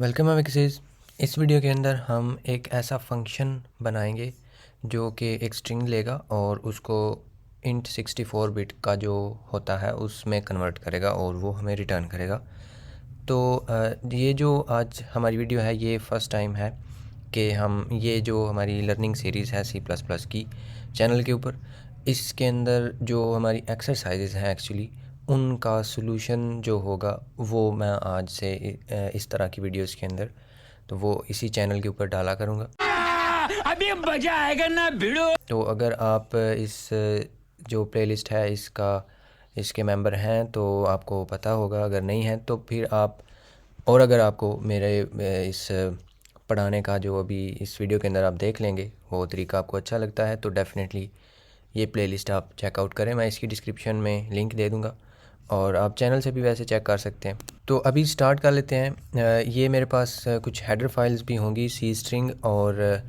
Welcome everyone. इस video के अंदर हम एक ऐसा फंक्शन बनाएंगे जो कि एक स्ट्रिंग लेगा और उसको इंट 64 बिट का जो होता है उसमें कन्वर्ट करेगा और वो हमें रिटर्न करेगा। तो ये जो आज हमारी वीडियो है ये फ़र्स्ट टाइम है कि हम ये जो हमारी लर्निंग सीरीज़ है सी प्लस प्लस की चैनल के ऊपर, इसके अंदर जो हमारी एक्सरसाइजेज़ हैं एक्चुअली उनका सॉल्यूशन जो होगा वो मैं आज से इस तरह की वीडियोस के अंदर तो वो इसी चैनल के ऊपर डाला करूँगा। अभी मजा आएगा ना भिड़ो। तो अगर आप इस जो प्लेलिस्ट है इसके मेंबर हैं तो आपको पता होगा, अगर नहीं है तो फिर आप, और अगर आपको मेरे इस पढ़ाने का जो अभी इस वीडियो के अंदर आप देख लेंगे वो तरीका आपको अच्छा लगता है तो डेफ़िनेटली ये प्लेलिस्ट आप चेकआउट करें। मैं इसकी डिस्क्रिप्शन में लिंक दे दूँगा और आप चैनल से भी वैसे चेक कर सकते हैं। तो अभी स्टार्ट कर लेते हैं। ये मेरे पास कुछ हेडर फाइल्स भी होंगी, सी स्ट्रिंग और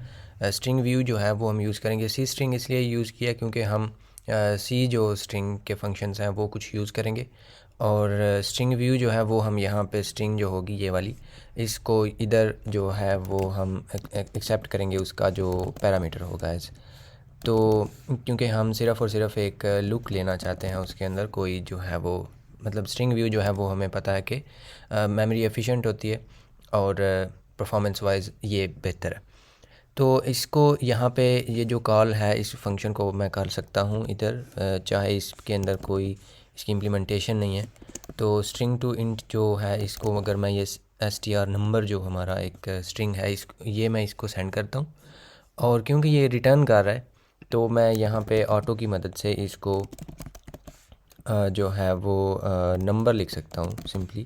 स्ट्रिंग व्यू जो है वो हम यूज़ करेंगे। सी स्ट्रिंग इसलिए यूज़ किया क्योंकि हम सी जो स्ट्रिंग के फंक्शंस हैं वो कुछ यूज़ करेंगे और स्ट्रिंग व्यू जो है वो हम यहाँ पे स्ट्रिंग जो होगी ये वाली, इसको इधर जो है वो हम एक्सेप्ट करेंगे उसका जो पैरामीटर होगा एज। तो क्योंकि हम सिर्फ़ और सिर्फ एक लुक लेना चाहते हैं उसके अंदर कोई जो है वो, मतलब स्ट्रिंग व्यू जो है वो हमें पता है कि मेमोरी एफिशिएंट होती है और परफॉर्मेंस वाइज ये बेहतर है। तो इसको यहाँ पे ये जो कॉल है इस फंक्शन को मैं कर सकता हूँ इधर, चाहे इसके अंदर कोई इसकी इम्प्लीमेंटेशन नहीं है। तो स्ट्रिंग टू इंट जो है इसको अगर मैं ये str नंबर जो हमारा एक स्ट्रिंग है ये मैं इसको सेंड करता हूँ और क्योंकि ये रिटर्न कर रहा है तो मैं यहाँ पे ऑटो की मदद से इसको जो है वो नंबर लिख सकता हूँ सिंपली।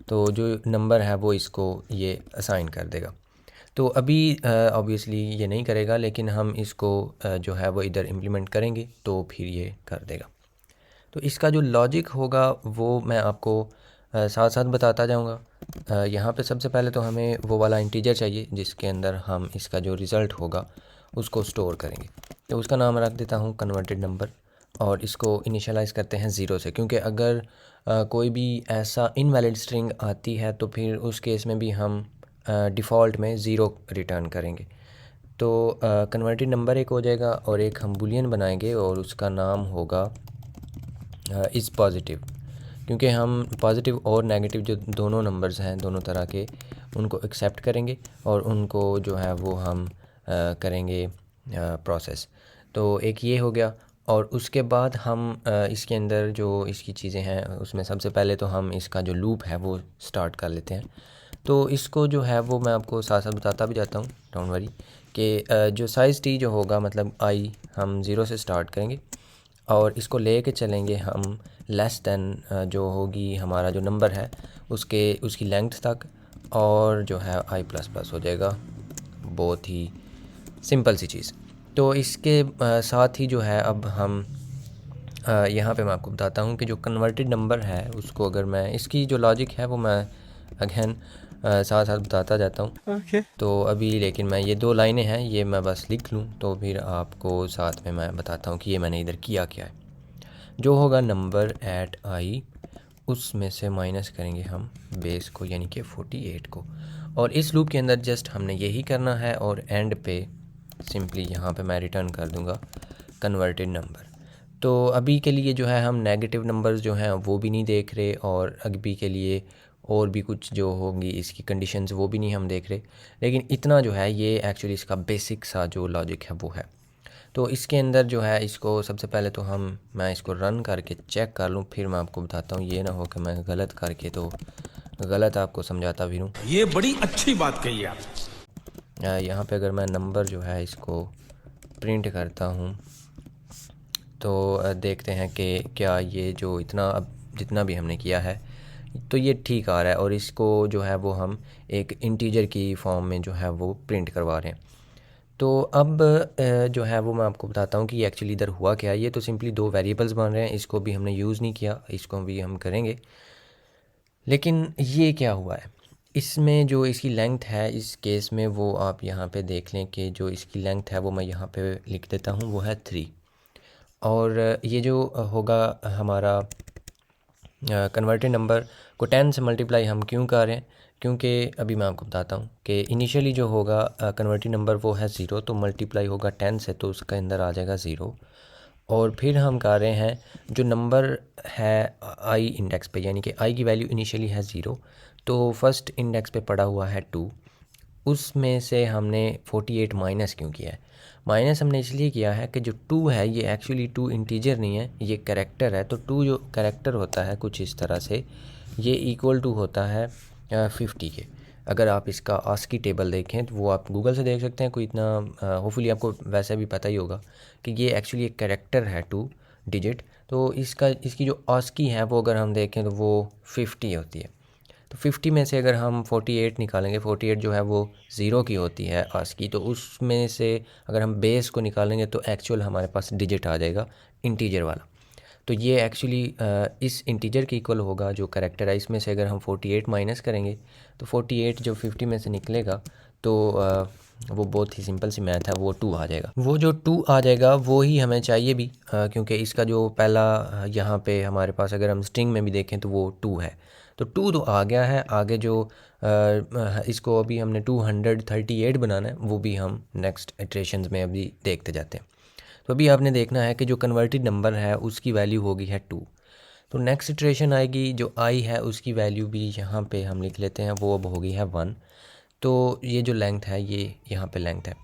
तो जो नंबर है वो इसको ये असाइन कर देगा। तो अभी ऑब्वियसली ये नहीं करेगा लेकिन हम इसको जो है वो इधर इम्प्लीमेंट करेंगे तो फिर ये कर देगा। तो इसका जो लॉजिक होगा वो मैं आपको साथ साथ बताता जाऊंगा। यहाँ पे सबसे पहले तो हमें वो वाला इंटीजर चाहिए जिसके अंदर हम इसका जो रिज़ल्ट होगा उसको स्टोर करेंगे। तो उसका नाम रख देता हूँ कन्वर्टेड नंबर और इसको इनिशियलाइज़ करते हैं ज़ीरो से, क्योंकि अगर कोई भी ऐसा इनवैलिड स्ट्रिंग आती है तो फिर उस केस में भी हम डिफ़ॉल्ट में ज़ीरो रिटर्न करेंगे। तो कन्वर्टेड नंबर एक हो जाएगा और एक हम बुलियन बनाएंगे और उसका नाम होगा इज़ पॉजिटिव, क्योंकि हम पॉजिटिव और नेगेटिव जो दोनों नंबर्स हैं दोनों तरह के उनको एक्सेप्ट करेंगे और उनको जो है वो हम करेंगे प्रोसेस। तो एक ये हो गया और उसके बाद हम इसके अंदर जो इसकी चीज़ें हैं उसमें सबसे पहले तो हम इसका जो लूप है वो स्टार्ट कर लेते हैं। तो इसको जो है वो मैं आपको साथ साथ बताता भी जाता हूँ, डोंट वरी, कि जो साइज़ टी जो होगा मतलब आई हम ज़ीरो से स्टार्ट करेंगे और इसको ले के चलेंगे हम लेस दैन जो होगी हमारा जो नंबर है उसकी लेंथ तक, और जो है आई प्लस प्लस हो जाएगा। बहुत ही सिंपल सी चीज़। तो इसके साथ ही जो है अब हम यहाँ पे मैं आपको बताता हूँ कि जो कन्वर्टेड नंबर है उसको अगर मैं इसकी जो लॉजिक है वो मैं अगेन साथ साथ बताता जाता हूँ। तो अभी लेकिन मैं ये दो लाइनें हैं ये मैं बस लिख लूँ तो फिर आपको साथ में मैं बताता हूँ कि ये मैंने इधर किया क्या है। जो होगा नंबर एट आई उसमें से माइनस करेंगे हम बेस को यानी कि 48 को, और इस लूप के अंदर जस्ट हमने यही करना है और एंड पे सिंपली यहाँ पे मैं रिटर्न कर दूँगा कन्वर्टेड नंबर। तो अभी के लिए जो है हम नेगेटिव नंबर्स जो हैं वो भी नहीं देख रहे और अभी के लिए और भी कुछ जो होंगी इसकी कंडीशंस वो भी नहीं हम देख रहे, लेकिन इतना जो है ये एक्चुअली इसका बेसिक सा जो लॉजिक है वो है। तो इसके अंदर जो है इसको सबसे पहले तो मैं इसको रन करके चेक कर लूँ फिर मैं आपको बताता हूँ, ये ना हो कि मैं गलत करके तो गलत आपको समझाता भी हूँ। ये बड़ी अच्छी बात कही आप। यहाँ पे अगर मैं नंबर जो है इसको प्रिंट करता हूँ तो देखते हैं कि क्या ये जो इतना अब जितना भी हमने किया है तो ये ठीक आ रहा है और इसको जो है वो हम एक इंटीजर की फॉर्म में जो है वो प्रिंट करवा रहे हैं। तो अब जो है वो मैं आपको बताता हूँ कि ये एक्चुअली इधर हुआ क्या है। ये तो सिंपली दो वेरिएबल्स बन रहे हैं, इसको भी हमने यूज़ नहीं किया, इसको भी हम करेंगे। लेकिन ये क्या हुआ है इसमें जो इसकी लेंथ है इस केस में वो आप यहाँ पे देख लें कि जो इसकी लेंथ है वो मैं यहाँ पे लिख देता हूँ वो है 3। और ये जो होगा हमारा कन्वर्टेड नंबर को 10 से मल्टीप्लाई हम क्यों कर रहे हैं क्योंकि अभी मैं आपको बताता हूँ कि इनिशियली जो होगा कन्वर्टेड नंबर वो है ज़ीरो, तो मल्टीप्लाई होगा 10 से तो उसके अंदर आ जाएगा ज़ीरो। और फिर हम कर रहे हैं जो नंबर है आई इंडेक्स पे, यानी कि आई की वैल्यू इनिशियली है ज़ीरो, तो फर्स्ट इंडेक्स पे पड़ा हुआ है 2, उसमें से हमने 48 माइनस क्यों किया है? माइनस हमने इसलिए किया है कि जो 2 है ये एक्चुअली 2 इंटीजर नहीं है, ये कैरेक्टर है। तो 2 जो कैरेक्टर होता है कुछ इस तरह से, ये इक्वल टू होता है 50 के। अगर आप इसका आस्की टेबल देखें तो वो आप गूगल से देख सकते हैं, कोई इतना होपफुली आपको वैसे भी पता ही होगा कि ये एक्चुअली एक कैरेक्टर है 2 डिजिट। तो इसकी जो आस्की है वो अगर हम देखें तो वो 50 होती है। तो 50 में से अगर हम 48 निकालेंगे, 48 जो है वो ज़ीरो की होती है आस्की, तो उसमें से अगर हम बेस को निकालेंगे तो एक्चुअल हमारे पास डिजिट आ जाएगा इंटीजर वाला। तो ये एक्चुअली इस इंटीजर के इक्वल होगा जो कैरेक्टर है। इसमें से अगर हम 48 माइनस करेंगे तो 48 जो 50 में से निकलेगा तो वो बहुत ही सिंपल सी मैथ है, वो 2 आ जाएगा। वो जो 2 आ जाएगा वो ही हमें चाहिए भी, क्योंकि इसका जो पहला यहाँ पे हमारे पास अगर हम स्ट्रिंग में भी देखें तो वो 2 है। तो 2 तो आ गया है, आगे जो इसको अभी हमने 238 बनाना है वो भी हम नेक्स्ट इटरेशंस में अभी देखते जाते हैं। तो अभी आपने देखना है कि जो कन्वर्टेड नंबर है उसकी वैल्यू होगी है 2। तो नेक्स्ट इटरेशन आएगी, जो आई है उसकी वैल्यू भी यहाँ पे हम लिख लेते हैं, वो अब होगी है 1। तो ये जो लेंथ है ये यहाँ पे लेंथ है।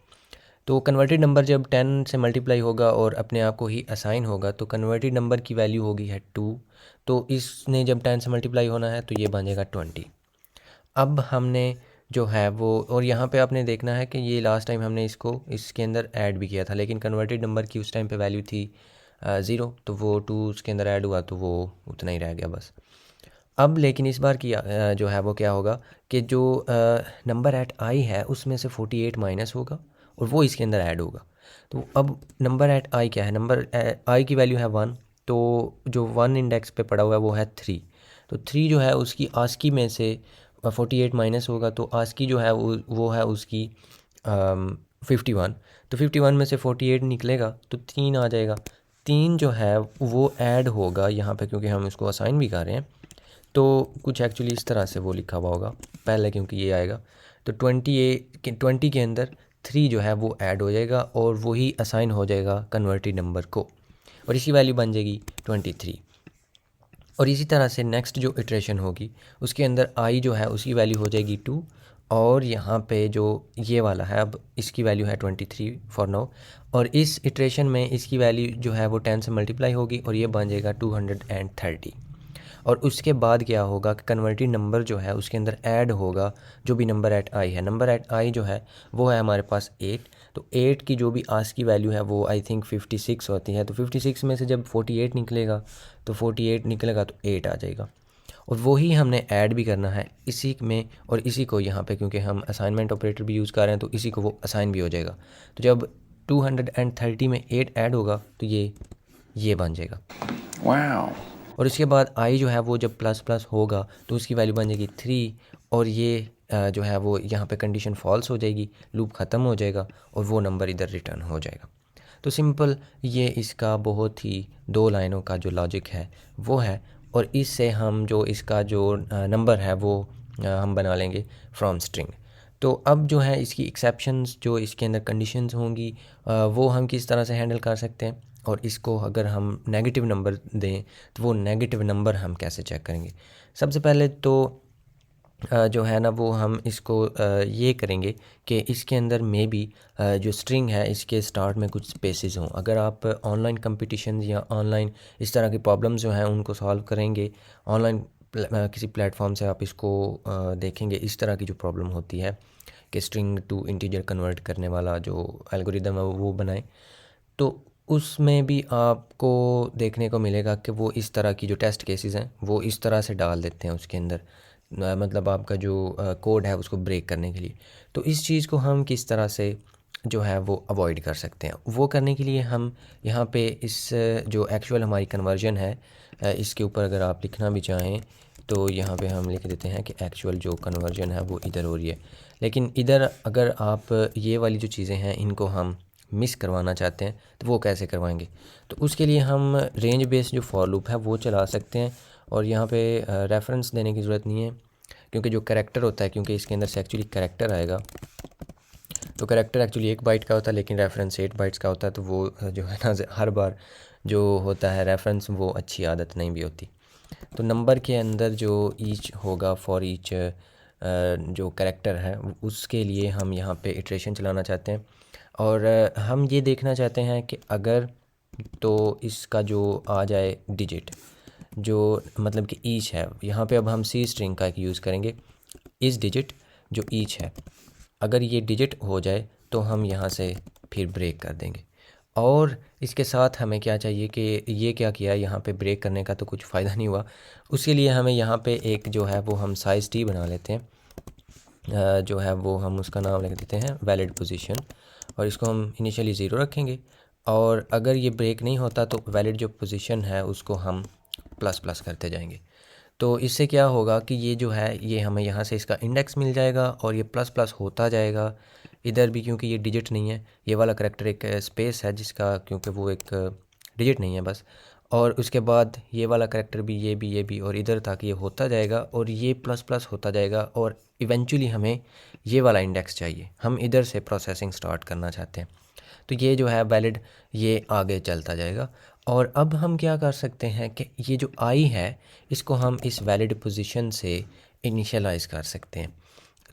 तो कन्वर्टेड नंबर जब 10 से मल्टीप्लाई होगा और अपने आप को ही असाइन होगा तो कन्वर्टेड नंबर की वैल्यू होगी है 2। तो इसने जब 10 से मल्टीप्लाई होना है तो ये बन जाएगा 20। अब हमने जो है वो, और यहाँ पे आपने देखना है कि ये लास्ट टाइम हमने इसको इसके अंदर ऐड भी किया था, लेकिन कन्वर्टेड नंबर की उस टाइम पे वैल्यू थी ज़ीरो, तो वो 2 उसके अंदर ऐड हुआ तो वो उतना ही रह गया बस। अब लेकिन इस बार की जो है वो क्या होगा कि जो नंबर एट आई है उसमें से 48 माइनस होगा और वो इसके अंदर ऐड होगा। तो अब नंबर एट आई क्या है? नंबर आई की वैल्यू है 1, तो जो 1 इंडेक्स पे पड़ा हुआ है वो है 3। तो 3 जो है उसकी आस्की में से 48 माइनस होगा, तो आस्की जो है वो है उसकी 51। तो 51 में से 48 निकलेगा तो 3 आ जाएगा। 3 जो है वो ऐड होगा यहाँ पे, क्योंकि हम इसको असाइन भी कर रहे हैं तो कुछ एक्चुअली इस तरह से वो लिखा हुआ होगा पहले, क्योंकि ये आएगा तो 20 के अंदर 3 जो है वो ऐड हो जाएगा और वही असाइन हो जाएगा कन्वर्टेड नंबर को, और इसी वैल्यू बन जाएगी 23। और इसी तरह से नेक्स्ट जो इटरेशन होगी उसके अंदर आई जो है उसकी वैल्यू हो जाएगी 2, और यहाँ पे जो ये वाला है अब इसकी वैल्यू है 23 फॉर नाउ। और इस इटरेशन में इसकी वैल्यू जो है वो 10 से मल्टीप्लाई होगी और ये बन जाएगा 230। और उसके बाद क्या होगा कि कन्वर्टेड नंबर जो है उसके अंदर ऐड होगा जो भी नंबर एट आई है। नंबर एट आई जो है वो है हमारे पास 8, तो 8 की जो भी आज की वैल्यू है वो आई थिंक 56 होती है। तो 56 में से जब 48 निकलेगा तो 48 निकलेगा तो 8 आ जाएगा, और वही हमने ऐड भी करना है इसी में और इसी को यहाँ पे, क्योंकि हम असाइनमेंट ऑपरेटर भी यूज़ कर रहे हैं तो इसी को वो असाइन भी हो जाएगा। तो जब 230 में 8 ऐड होगा तो ये बन जाएगा। वाह। और इसके बाद आई जो है वो जब प्लस प्लस होगा तो उसकी वैल्यू बन जाएगी 3, और ये जो है वो यहाँ पे कंडीशन फॉल्स हो जाएगी, लूप ख़त्म हो जाएगा और वो नंबर इधर रिटर्न हो जाएगा। तो सिंपल ये इसका बहुत ही 2 लाइनों का जो लॉजिक है वो है, और इससे हम जो इसका जो नंबर है वो हम बना लेंगे फ्रॉम स्ट्रिंग। तो अब जो है इसकी एक्सेप्शंस जो इसके अंदर कंडीशंस होंगी वो हम किस तरह से हैंडल कर सकते हैं, और इसको अगर हम नेगेटिव नंबर दें तो वो नेगेटिव नंबर हम कैसे चेक करेंगे। सबसे पहले तो जो है ना वो हम इसको ये करेंगे कि इसके अंदर में भी जो स्ट्रिंग है इसके स्टार्ट में कुछ स्पेसेस हों। अगर आप ऑनलाइन कंपटीशन या ऑनलाइन इस तरह की प्रॉब्लम्स जो हैं उनको सॉल्व करेंगे ऑनलाइन किसी प्लेटफॉर्म से, आप इसको देखेंगे इस तरह की जो प्रॉब्लम होती है कि स्ट्रिंग टू इंटीजर कन्वर्ट करने वाला जो एल्गोरिदम है वो बनाए, तो उसमें भी आपको देखने को मिलेगा कि वो इस तरह की जो टेस्ट केसेस हैं वो इस तरह से डाल देते हैं उसके अंदर, मतलब आपका जो कोड है उसको ब्रेक करने के लिए। तो इस चीज़ को हम किस तरह से जो है वो अवॉइड कर सकते हैं, वो करने के लिए हम यहाँ पे इस जो एक्चुअल हमारी कन्वर्जन है इसके ऊपर अगर आप लिखना भी चाहें तो यहाँ पे हम लिख देते हैं कि एक्चुअल जो कन्वर्जन है वो इधर हो रही है। लेकिन इधर अगर आप ये वाली जो चीज़ें हैं इनको हम मिस करवाना चाहते हैं तो वो कैसे करवाएंगे, तो उसके लिए हम रेंज बेस्ड जो फॉर लूप है वो चला सकते हैं। और यहाँ पे रेफरेंस देने की ज़रूरत नहीं है, क्योंकि जो करैक्टर होता है, क्योंकि इसके अंदर से एक्चुअली करैक्टर आएगा, तो करैक्टर एक्चुअली 1 बाइट का होता है लेकिन रेफरेंस 8 बाइट्स का होता है। तो वो जो है ना हर बार जो होता है रेफरेंस, वो अच्छी आदत नहीं भी होती। तो नंबर के अंदर जो ईच होगा फॉर ईच जो करैक्टर है उसके लिए हम यहाँ पे इटरेशन चलाना चाहते हैं। और हम ये देखना चाहते हैं कि अगर तो इसका जो आ जाए डिजिट, जो मतलब कि ईच है, यहाँ पे अब हम सी स्ट्रिंग का एक यूज़ करेंगे। इस डिजिट जो ईच है, अगर ये डिजिट हो जाए तो हम यहाँ से फिर ब्रेक कर देंगे। और इसके साथ हमें क्या चाहिए कि ये क्या किया, यहाँ पे ब्रेक करने का तो कुछ फ़ायदा नहीं हुआ। उसके लिए हमें यहाँ पे एक जो है वो हम साइज़ टी बना लेते हैं। जो है वो हम उसका नाम लिख देते हैं वैलिड पोजीशन, और इसको हम इनिशियली 0 रखेंगे। और अगर ये ब्रेक नहीं होता तो वैलिड जो पोजीशन है उसको हम प्लस प्लस करते जाएंगे। तो इससे क्या होगा कि ये जो है ये हमें यहाँ से इसका इंडेक्स मिल जाएगा और ये प्लस प्लस होता जाएगा इधर भी, क्योंकि ये डिजिट नहीं है। ये वाला करैक्टर एक स्पेस है जिसका, क्योंकि वो एक डिजिट नहीं है बस। और उसके बाद ये वाला करैक्टर भी, ये भी और इधर तक ये होता जाएगा और ये प्लस प्लस होता जाएगा। और इवेंचुअली हमें ये वाला इंडेक्स चाहिए, हम इधर से प्रोसेसिंग स्टार्ट करना चाहते हैं। तो ये जो है वैलिड ये आगे चलता जाएगा। और अब हम क्या कर सकते हैं कि ये जो आई है इसको हम इस वैलिड पोजीशन से इनिशियलाइज़ कर सकते हैं।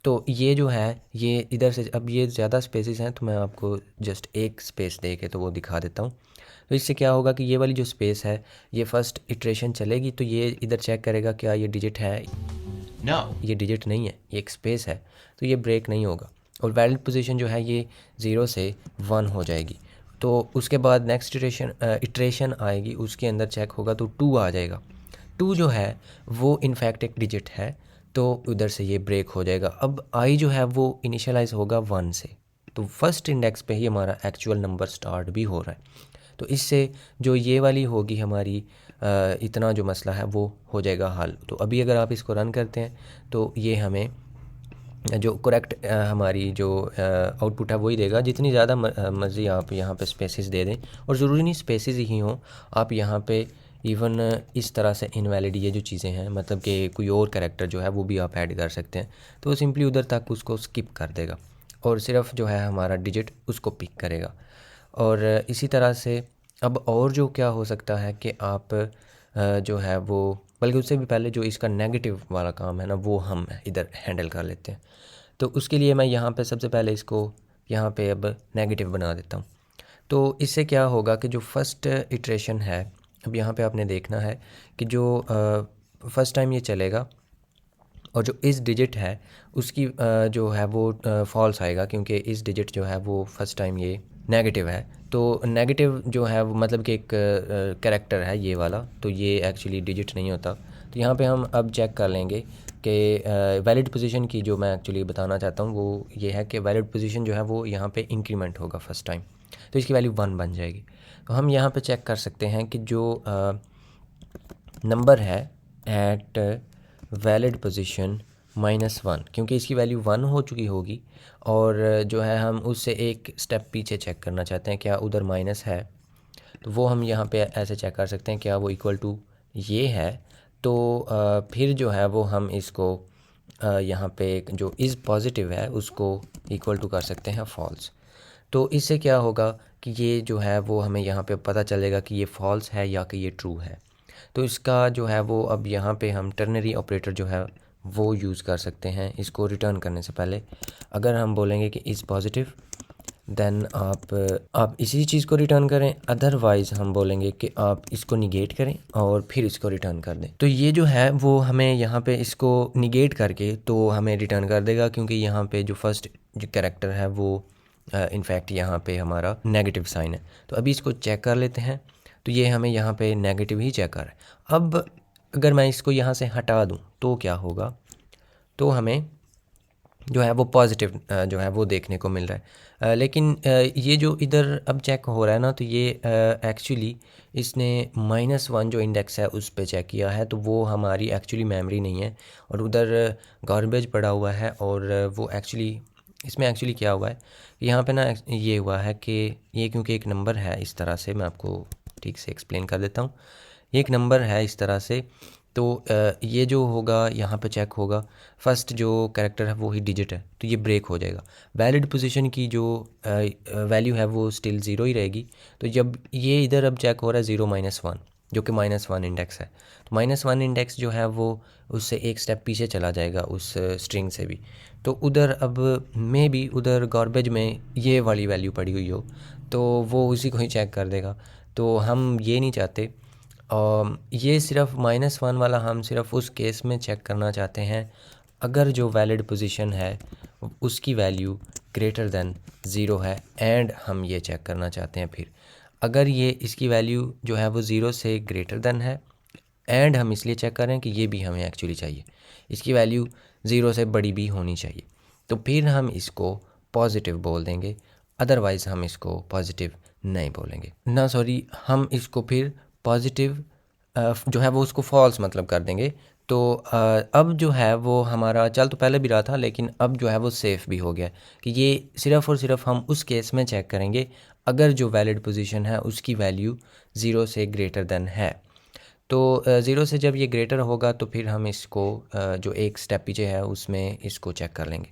तो ये जो है ये इधर से, अब ये ज़्यादा स्पेसेस हैं तो मैं आपको जस्ट एक स्पेस दे के तो वो दिखा देता हूँ। तो इससे क्या होगा कि ये वाली जो स्पेस है ये फर्स्ट इटरेशन चलेगी तो ये इधर चेक करेगा क्या ये डिजिट है। No. ये डिजिट नहीं है, ये एक स्पेस है, तो ये ब्रेक नहीं होगा। और वैलिड पोजीशन जो है ये 0 से 1 हो जाएगी। तो उसके बाद नेक्स्ट इटरेशन आएगी, उसके अंदर चेक होगा तो 2 आ जाएगा। 2 जो है वो इनफैक्ट एक डिजिट है, तो उधर से ये ब्रेक हो जाएगा। अब आई जो है वो इनिशियलाइज़ होगा 1 से, तो फर्स्ट इंडेक्स पे ही हमारा एक्चुअल नंबर स्टार्ट भी हो रहा है। तो इससे जो ये वाली होगी हमारी इतना जो मसला है वो हो जाएगा हल। तो अभी अगर आप इसको रन करते हैं तो ये हमें जो करेक्ट हमारी जो आउटपुट है वही देगा। जितनी ज़्यादा मर्ज़ी आप यहाँ पे स्पेसेस दे दें, और ज़रूरी नहीं स्पेसेस ही हों, आप यहाँ पे इवन इस तरह से इनवैलिड ये जो चीज़ें हैं, मतलब कि कोई और कैरेक्टर जो है वो भी आप ऐड कर सकते हैं। तो सिंपली उधर तक उसको स्किप कर देगा और सिर्फ जो है हमारा डिजिट उसको पिक करेगा। और इसी तरह से अब और जो क्या हो सकता है कि आप जो है वो, बल्कि उससे भी पहले जो इसका नेगेटिव वाला काम है ना वो हम इधर हैंडल कर लेते हैं। तो उसके लिए मैं यहाँ पे सबसे पहले इसको यहाँ पे अब नेगेटिव बना देता हूँ। तो इससे क्या होगा कि जो फर्स्ट इटरेशन है, अब यहाँ पे आपने देखना है कि जो फर्स्ट टाइम ये चलेगा और जो इस डिजिट है उसकी जो है वो फॉल्स आएगा, क्योंकि इस डिजिट जो है वो फर्स्ट टाइम ये नेगेटिव है। तो नेगेटिव जो है वो मतलब कि एक कैरेक्टर है ये वाला, तो ये एक्चुअली डिजिट नहीं होता। तो यहाँ पे हम अब चेक कर लेंगे कि वैलिड पोजीशन की जो मैं एक्चुअली बताना चाहता हूँ वो ये है कि वैलिड पोजीशन जो है वो यहाँ पे इंक्रीमेंट होगा फर्स्ट टाइम, तो इसकी वैल्यू 1 बन जाएगी। तो हम यहाँ पे चेक कर सकते हैं कि जो नंबर है एट वैलिड पोजीशन -1, क्योंकि इसकी वैल्यू 1 हो चुकी होगी, और जो है हम उससे एक स्टेप पीछे चेक करना चाहते हैं क्या उधर माइनस है। तो वो हम यहाँ पे ऐसे चेक कर सकते हैं क्या वो इक्वल टू ये है। तो फिर जो है वो हम इसको यहाँ पे जो इज़ पॉजिटिव है उसको इक्वल टू कर सकते हैं फॉल्स। तो इससे क्या होगा कि ये जो है वो हमें यहाँ पे पता चलेगा कि ये फॉल्स है या कि ये ट्रू है। तो इसका जो है वो अब यहाँ पे हम टर्नरी ऑपरेटर जो है वो यूज़ कर सकते हैं इसको रिटर्न करने से पहले। अगर हम बोलेंगे कि इज़ पॉजिटिव, देन आप इसी चीज़ को रिटर्न करें, अदरवाइज़ हम बोलेंगे कि आप इसको निगेट करें और फिर इसको रिटर्न कर दें। तो ये जो है वो हमें यहाँ पे इसको निगेट करके तो हमें रिटर्न कर देगा, क्योंकि यहाँ पे जो फर्स्ट जो कैरेक्टर है वो इनफैक्ट यहाँ पे हमारा नेगेटिव साइन है। तो अभी इसको चेक कर लेते हैं, तो ये हमें यहाँ पे नेगेटिव ही चेक कर रहा है। अब अगर मैं इसको यहाँ से हटा दूँ तो क्या होगा, तो हमें जो है वो पॉजिटिव जो है वो देखने को मिल रहा है। लेकिन ये जो इधर अब चेक हो रहा है ना, तो ये एक्चुअली इसने -1 जो इंडेक्स है उस पे चेक किया है, तो वो हमारी एक्चुअली मेमोरी नहीं है और उधर गार्बेज पड़ा हुआ है। और वो एक्चुअली इसमें एक्चुअली क्या हुआ है, यहाँ पे ना ये हुआ है कि ये क्योंकि एक नंबर है इस तरह से, मैं आपको ठीक से एक्सप्लेन कर देता हूँ। ये एक नंबर है इस तरह से, तो ये जो होगा यहाँ पे चेक होगा, फर्स्ट जो कैरेक्टर है वो ही डिजिट है, तो ये ब्रेक हो जाएगा। वैलिड पोजीशन की जो वैल्यू है वो स्टिल ज़ीरो ही रहेगी। तो जब ये इधर अब चेक हो रहा है 0-1 जो कि -1 इंडेक्स है, तो -1 इंडेक्स जो है वो उससे एक स्टेप पीछे चला जाएगा उस स्ट्रिंग से भी। तो उधर अब मे बी उधर गार्बेज में ये वाली वैल्यू पड़ी हुई हो, तो वो उसी को ही चेक कर देगा। तो हम ये नहीं चाहते। ये सिर्फ -1 वाला हम सिर्फ उस केस में चेक करना चाहते हैं अगर जो वैलिड पोजीशन है उसकी वैल्यू ग्रेटर दैन ज़ीरो है, एंड हम ये चेक करना चाहते हैं फिर अगर ये इसकी वैल्यू जो है वो ज़ीरो से ग्रेटर दैन है, एंड हम इसलिए चेक कर रहे हैं कि ये भी हमें एक्चुअली चाहिए, इसकी वैल्यू ज़ीरो से बड़ी भी होनी चाहिए, तो फिर हम इसको पॉजिटिव बोल देंगे। अदरवाइज़ हम इसको पॉजिटिव नहीं बोलेंगे ना, सॉरी, हम इसको फिर पॉजिटिव जो है वो उसको फॉल्स मतलब कर देंगे। तो अब जो है वो हमारा चल तो पहले भी रहा था, लेकिन अब जो है वो सेफ़ भी हो गया कि ये सिर्फ़ और सिर्फ हम उस केस में चेक करेंगे अगर जो वैलिड पोजीशन है उसकी वैल्यू ज़ीरो से ग्रेटर दैन है। तो ज़ीरो से जब ये ग्रेटर होगा तो फिर हम इसको जो एक स्टेप पीछे है उसमें इसको चेक कर लेंगे।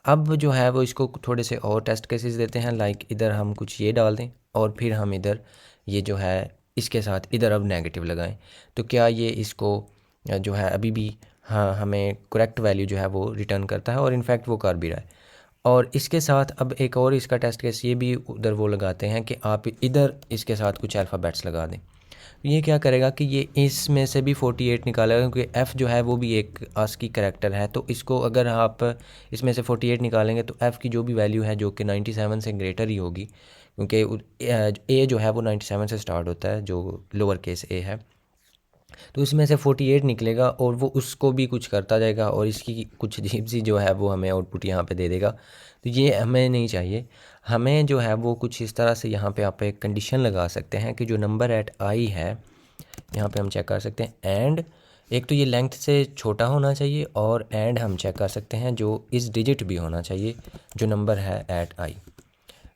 अब जो है वो इसको थोड़े से और टेस्ट केसेस देते हैं, लाइक इधर हम कुछ ये डाल दें और फिर हम इधर ये जो है इसके साथ इधर अब नेगेटिव लगाएं, तो क्या ये इसको जो है अभी भी हाँ हमें करेक्ट वैल्यू जो है वो रिटर्न करता है, और इनफैक्ट वो कर भी रहा है। और इसके साथ अब एक और इसका टेस्ट केस ये भी उधर वो लगाते हैं कि आप इधर इसके साथ कुछ अल्फ़ाबेट्स लगा दें। ये क्या करेगा कि ये इसमें से भी 48 निकालेगा, क्योंकि एफ़ जो है वो भी एक आस्की करैक्टर है, तो इसको अगर आप इसमें से 48 निकालेंगे तो एफ़ की जो भी वैल्यू है जो कि 97 से ग्रेटर ही होगी, क्योंकि ए जो है वो 97 से स्टार्ट होता है जो लोअर केस ए है, तो इसमें से 48 निकलेगा और वो उसको भी कुछ करता जाएगा और इसकी कुछ अजीब सी जो है वो हमें आउटपुट यहाँ पे दे देगा। तो ये हमें नहीं चाहिए। हमें जो है वो कुछ इस तरह से यहाँ पे आप एक कंडीशन लगा सकते हैं कि जो नंबर एट आई है, यहाँ पे हम चेक कर सकते हैं एंड, एक तो ये लेंथ से छोटा होना चाहिए, और एंड हम चेक कर सकते हैं जो इस डिजिट भी होना चाहिए जो नंबर है एट आई।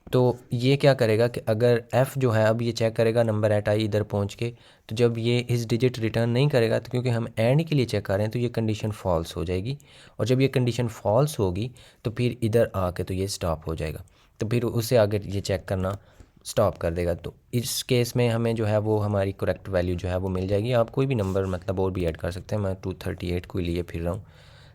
तो ये क्या करेगा कि अगर f जो है अब ये चेक करेगा नंबर एट आई इधर पहुंच के, तो जब ये इस डिजिट रिटर्न नहीं करेगा, तो क्योंकि हम एंड के लिए चेक कर रहे हैं तो ये कंडीशन फॉल्स हो जाएगी, और जब ये कंडीशन फॉल्स होगी तो फिर इधर आके तो ये स्टॉप हो जाएगा, तो फिर उससे आगे ये चेक करना स्टॉप कर देगा। तो इस केस में हमें जो है वो हमारी करेक्ट वैल्यू जो है वो मिल जाएगी। आप कोई भी नंबर मतलब और भी ऐड कर सकते हैं, मैं 238 को लिए फिर रहा हूँ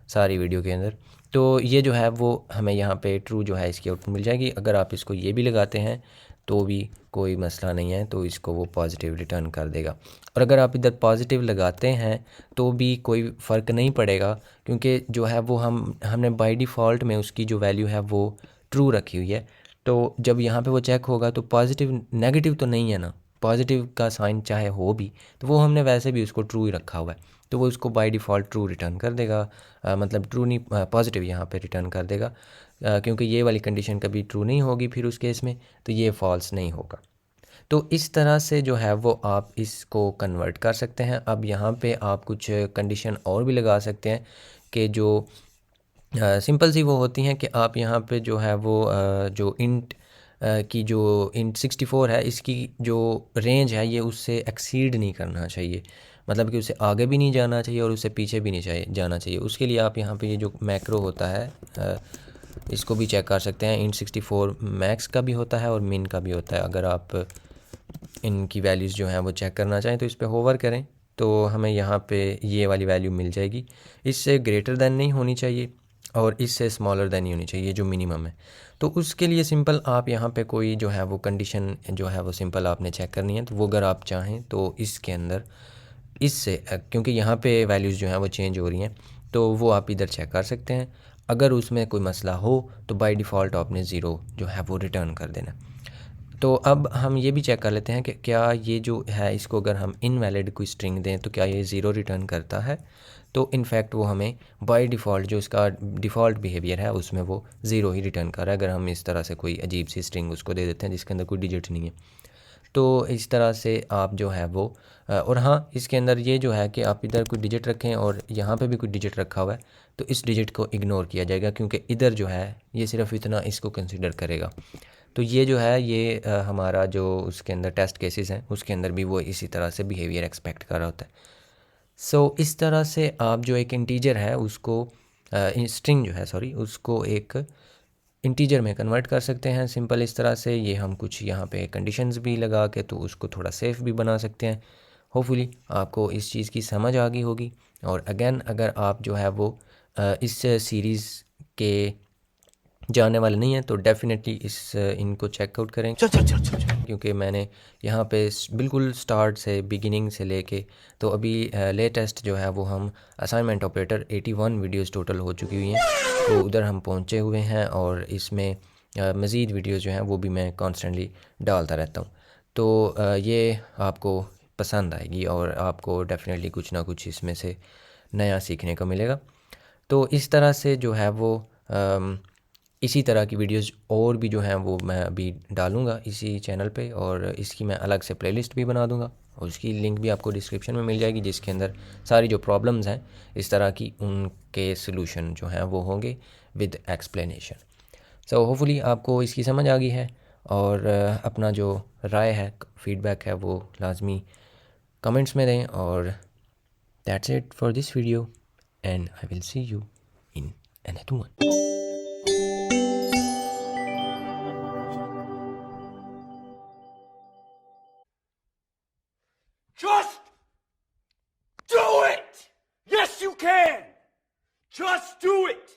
सारी वीडियो के अंदर। तो ये जो है वो हमें यहाँ पे ट्रू जो है इसकी आउटपुट मिल जाएगी। अगर आप इसको ये भी लगाते हैं तो भी कोई मसला नहीं है, तो इसको वो पॉजिटिव रिटर्न कर देगा। और अगर आप इधर पॉजिटिव लगाते हैं तो भी कोई फ़र्क नहीं पड़ेगा, क्योंकि जो है वो हमने बाय डिफ़ॉल्ट में उसकी जो वैल्यू है वो ट्रू रखी हुई है। तो जब यहाँ पे वो चेक होगा तो पॉजिटिव नेगेटिव तो नहीं है ना, पॉजिटिव का साइन चाहे हो भी, तो वो हमने वैसे भी उसको ट्रू ही रखा हुआ है, तो वो उसको बाय डिफ़ॉल्ट ट्रू रिटर्न कर देगा। मतलब ट्रू नहीं, पॉजिटिव यहाँ पे रिटर्न कर देगा, क्योंकि ये वाली कंडीशन कभी ट्रू नहीं होगी फिर उस केस में, तो ये फॉल्स नहीं होगा। तो इस तरह से जो है वो आप इसको कन्वर्ट कर सकते हैं। अब यहाँ पे आप कुछ कंडीशन और भी लगा सकते हैं कि जो सिंपल सी वो होती हैं कि आप यहाँ पे जो है वो जो इंट की जो इंट 64 है इसकी जो रेंज है ये उससे एक्सीड नहीं करना चाहिए, मतलब कि उससे आगे भी नहीं जाना चाहिए और उससे पीछे भी नहीं जाना चाहिए। उसके लिए आप यहाँ पे ये जो मैक्रो होता है इसको भी चेक कर सकते हैं। इंट 64 मैक्स का भी होता है और मिन का भी होता है। अगर आप इनकी वैल्यूज़ जो हैं वो चेक करना चाहें तो इस पर होवर करें तो हमें यहाँ पे ये वाली वैल्यू मिल जाएगी। इससे ग्रेटर दैन नहीं होनी चाहिए और इससे स्मॉलर दैन ही होनी चाहिए जो मिनिमम है। तो उसके लिए सिंपल आप यहाँ पे कोई जो है वो कंडीशन जो है वो सिंपल आपने चेक करनी है। तो वो अगर आप चाहें तो इसके अंदर इससे क्योंकि यहाँ पे वैल्यूज़ जो हैं वो चेंज हो रही हैं तो वो आप इधर चेक कर सकते हैं। अगर उसमें कोई मसला हो तो बाय डिफ़ॉल्ट आपने ज़ीरो जो है वो रिटर्न कर देना। तो अब हम ये भी चेक कर लेते हैं कि क्या ये जो है इसको अगर हम इनवैलिड कोई स्ट्रिंग दें तो क्या ये ज़ीरो रिटर्न करता है। तो इनफैक्ट वो हमें बाय डिफ़ॉल्ट जो इसका डिफ़ॉल्ट बिहेवियर है उसमें वो ज़ीरो ही रिटर्न कर रहा है, अगर हम इस तरह से कोई अजीब सी स्ट्रिंग उसको दे देते हैं जिसके अंदर कोई डिजिट नहीं है। तो इस तरह से आप जो है वो और हाँ, इसके अंदर ये जो है कि आप इधर कोई डिजिट रखें और यहाँ पे भी कोई डिजिट रखा हुआ है तो इस डिजिट को इग्नोर किया जाएगा, क्योंकि इधर जो है ये सिर्फ इतना इसको कंसिडर करेगा। तो ये जो है ये हमारा जो उसके अंदर टेस्ट केसेस हैं उसके अंदर भी वो इसी तरह से बिहेवियर एक्सपेक्ट कर रहा होता है। सो इस तरह से आप जो एक इंटीजर है उसको स्ट्रिंग जो है सॉरी उसको एक इंटीजर में कन्वर्ट कर सकते हैं सिंपल इस तरह से। ये हम कुछ यहाँ पे कंडीशंस भी लगा के तो उसको थोड़ा सेफ भी बना सकते हैं। होपफुली आपको इस चीज़ की समझ आ गई होगी। और अगेन अगर आप जो है वो इस सीरीज़ के जानने वाले नहीं हैं तो डेफ़िनेटली इनको चेकआउट करें। चल चल चल चल चल। क्योंकि मैंने यहाँ पे बिल्कुल स्टार्ट से बिगिनिंग से लेके तो अभी लेटेस्ट जो है वो हम असाइनमेंट ऑपरेटर 81 वीडियोस टोटल हो चुकी हुई हैं, तो उधर हम पहुँचे हुए हैं। और इसमें मज़ीद वीडियोस जो हैं वो भी मैं कॉन्स्टेंटली डालता रहता हूँ। तो ये आपको पसंद आएगी और आपको डेफ़िनेटली कुछ ना कुछ इसमें से नया सीखने को मिलेगा। तो इस तरह से जो है वो इसी तरह की वीडियोस और भी जो हैं वो मैं अभी डालूँगा इसी चैनल पे, और इसकी मैं अलग से प्लेलिस्ट भी बना दूँगा और उसकी लिंक भी आपको डिस्क्रिप्शन में मिल जाएगी, जिसके अंदर सारी जो प्रॉब्लम्स हैं इस तरह की उनके सलूशन जो हैं वो होंगे विद एक्सप्लेनेशन। सो होपफुली आपको इसकी समझ आ गई है। और अपना जो राय है फीडबैक है वो लाजमी कमेंट्स में दें। और that's it for this video and I will see you in another one. Just do it! Yes, you can! Just do it!